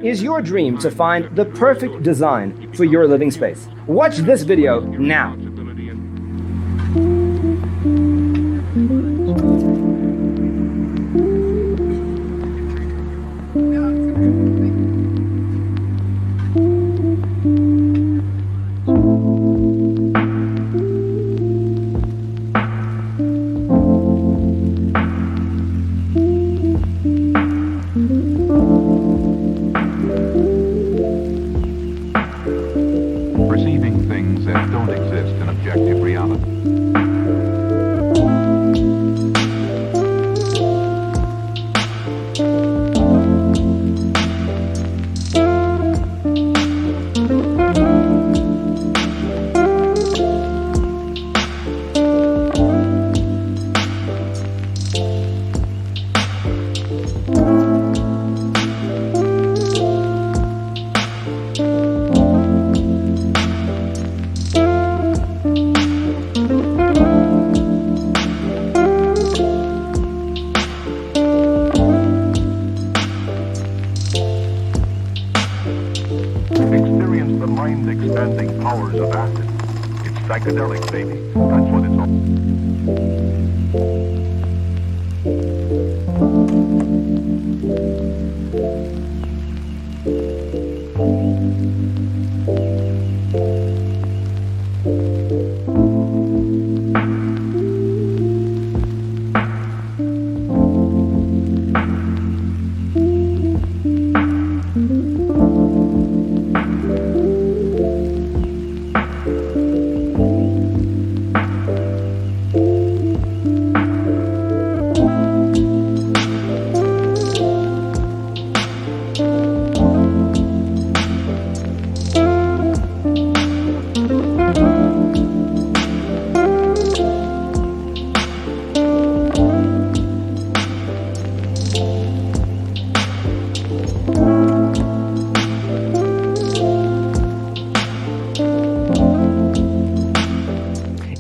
is your dream to find the perfect design for your living space? Watch this video now. Perceiving things that don't exist in objective reality. Experience the mind-expanding powers of acid. It's psychedelic, baby. That's what it's all.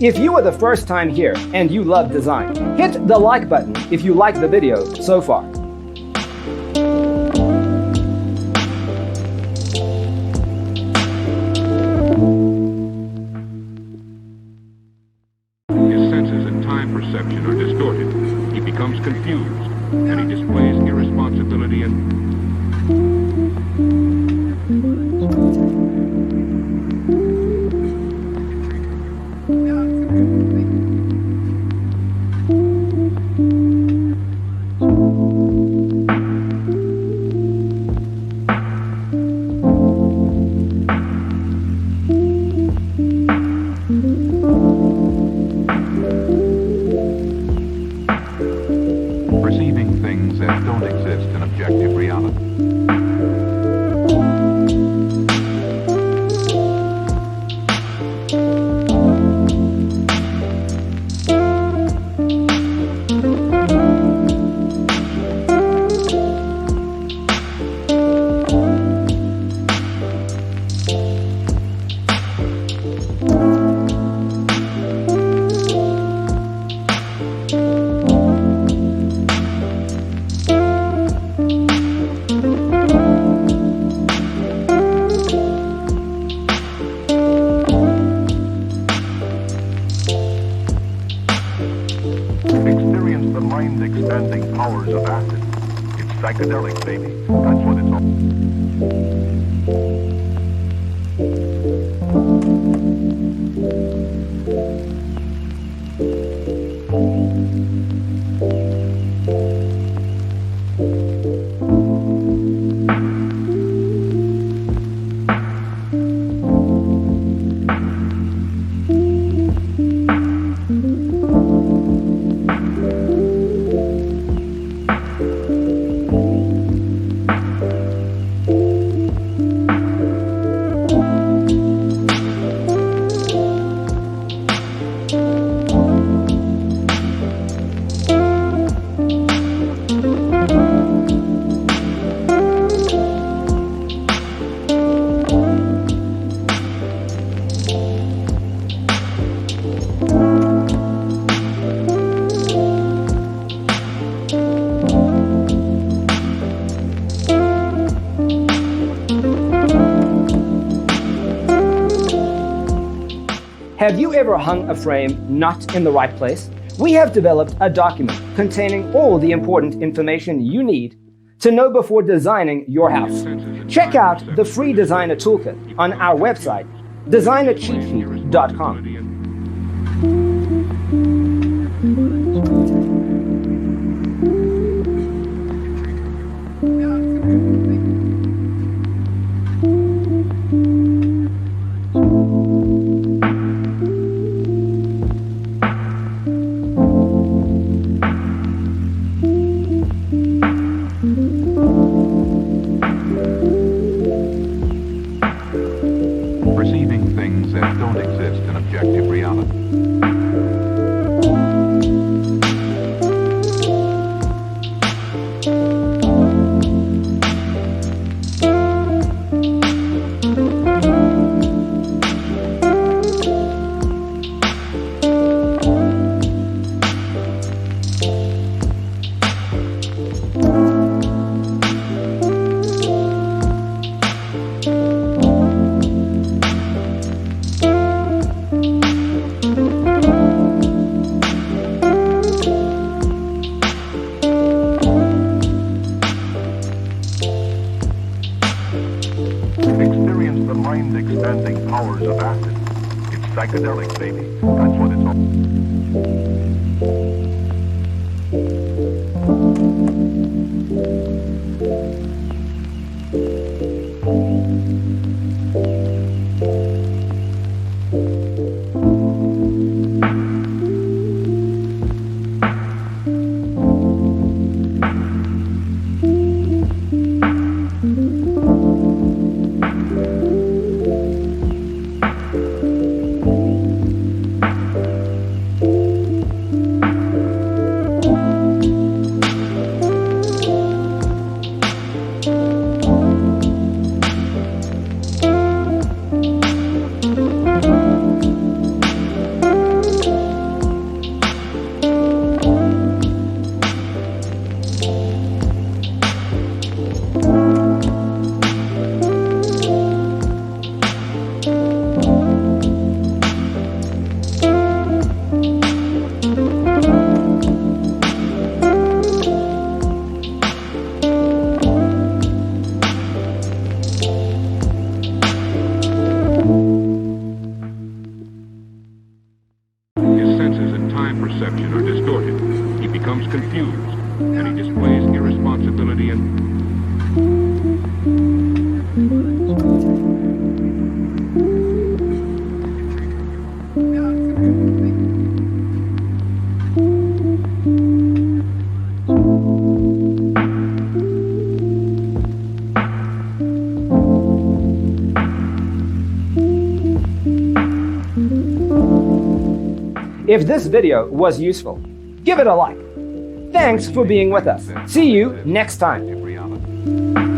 If you are the first time here and you love design, hit the like button if you like the video so far. His senses and time perception are distorted. He becomes confused, and he displays irresponsibility and... perceiving things that don't exist in objective reality. Experience the mind-expanding powers of acid. It's psychedelic, baby. That's what it's all. Have you ever hung a frame not in the right place? We have developed a document containing all the important information you need to know before designing your house. Check out the free designer toolkit on our website, designercheatsheet.com. Perceiving things that don't exist in objective reality. Experience the mind-expanding powers of acid. It's psychedelic, baby. That's what it's all. His senses and time perception are distorted. He becomes confused, and he displays irresponsibility and... If this video was useful, give it a like. Thanks for being with us. See you next time. Reality.